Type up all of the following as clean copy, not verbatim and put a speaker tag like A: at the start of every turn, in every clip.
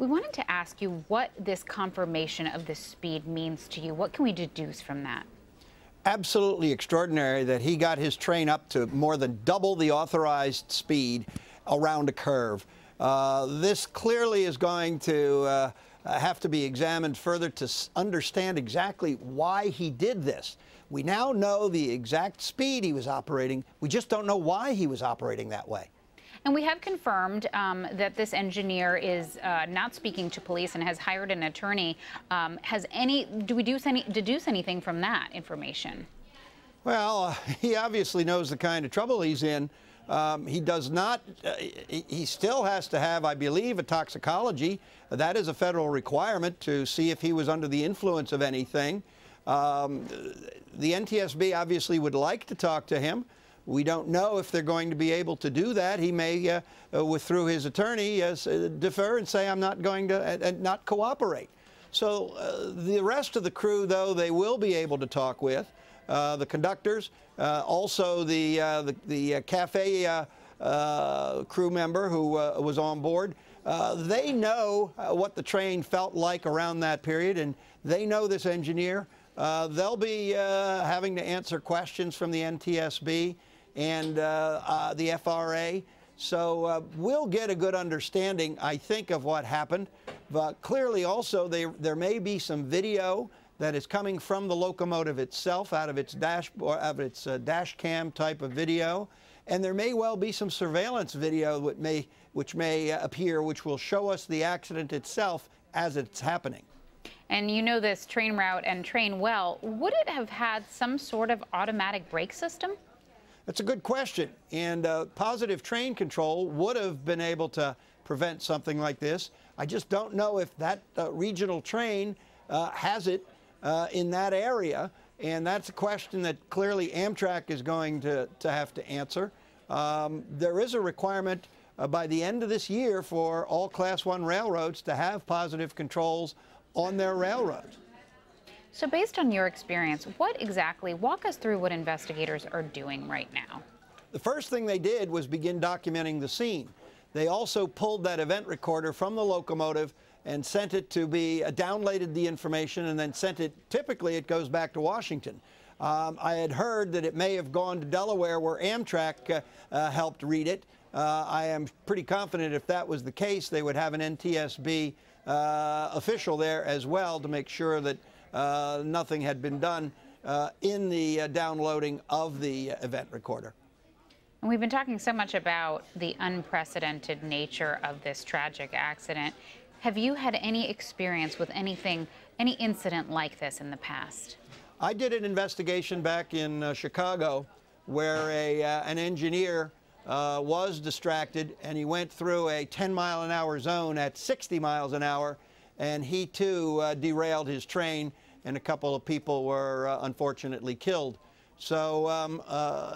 A: We wanted to ask you what this confirmation of the speed means to you. What can we deduce from that?
B: Absolutely extraordinary that he got his train up to more than double the authorized speed around a curve. This clearly is going to have to be examined further to understand exactly why he did this. We now know the exact speed he was operating. We just don't know why he was operating that way.
A: And we have confirmed that this engineer is not speaking to police and has hired an attorney. Do we deduce anything from that information?
B: Well, he obviously knows the kind of trouble he's in. He does not, he still has to have, I believe, a toxicology. That is a federal requirement to see if he was under the influence of anything. The NTSB obviously would like to talk to him. We don't know if they're going to be able to do that. He may, through his attorney, defer and say, I'm not going to, not cooperate. So the rest of the crew, though, they will be able to talk with. The conductors, also the cafe crew member who was on board. They know what the train felt like around that period, and they know this engineer. They'll be having to answer questions from the NTSB and the FRA. So we'll get a good understanding, I think, of what happened. But clearly also there may be some video that is coming from the locomotive itself, out of its dashboard, out of its dash cam type of video. And there may well be some surveillance video which may appear, which will show us the accident itself as it's happening.
A: And you know this train route and train well. Would it have had some sort of automatic brake system?
B: That's a good question. And positive train control would have been able to prevent something like this. I just don't know if that regional train has it in that area. And that's a question that clearly Amtrak is going to have to answer. There is a requirement by the end of this year for all Class 1 railroads to have positive controls on their railroads.
A: So based on your experience, walk us through what investigators are doing right now.
B: The first thing they did was begin documenting the scene. They also pulled that event recorder from the locomotive and sent it to be, downloaded the information and then sent it, typically it goes back to Washington. I had heard that it may have gone to Delaware where Amtrak helped read it. I am pretty confident if that was the case, they would have an NTSB official there as well to make sure that nothing had been done in the downloading of the event recorder.
A: And we've been talking so much about the unprecedented nature of this tragic accident. Have you had any experience with any incident like this in the past?
B: I did an investigation back in Chicago where an engineer was distracted and he went through a 10-mile-an-hour zone at 60 miles an hour, and he too derailed his train, and a couple of people were unfortunately killed. So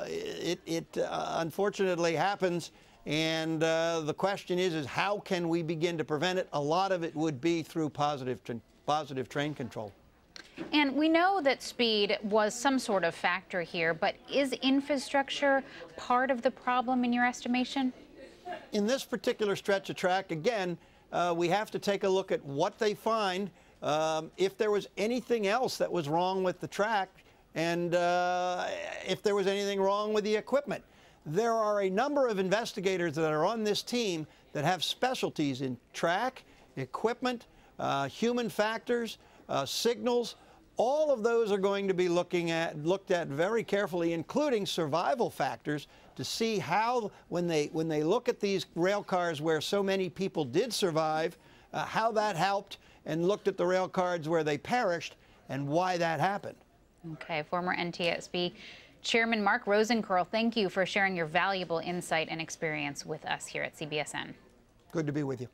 B: it unfortunately happens, and the question is how can we begin to prevent it? A lot of it would be through positive train control.
A: And we know that speed was some sort of factor here, but is infrastructure part of the problem in your estimation?
B: In this particular stretch of track, again, we have to take a look at what they find, if there was anything else that was wrong with the track, and if there was anything wrong with the equipment. There are a number of investigators that are on this team that have specialties in track, equipment, human factors, signals. All of those are going to be looked at very carefully, including survival factors, to see how, when they look at these rail cars where so many people did survive, how that helped, and looked at the rail cars where they perished and why that happened.
A: Okay, former NTSB Chairman Mark Rosenker, thank you for sharing your valuable insight and experience with us here at CBSN.
B: Good to be with you.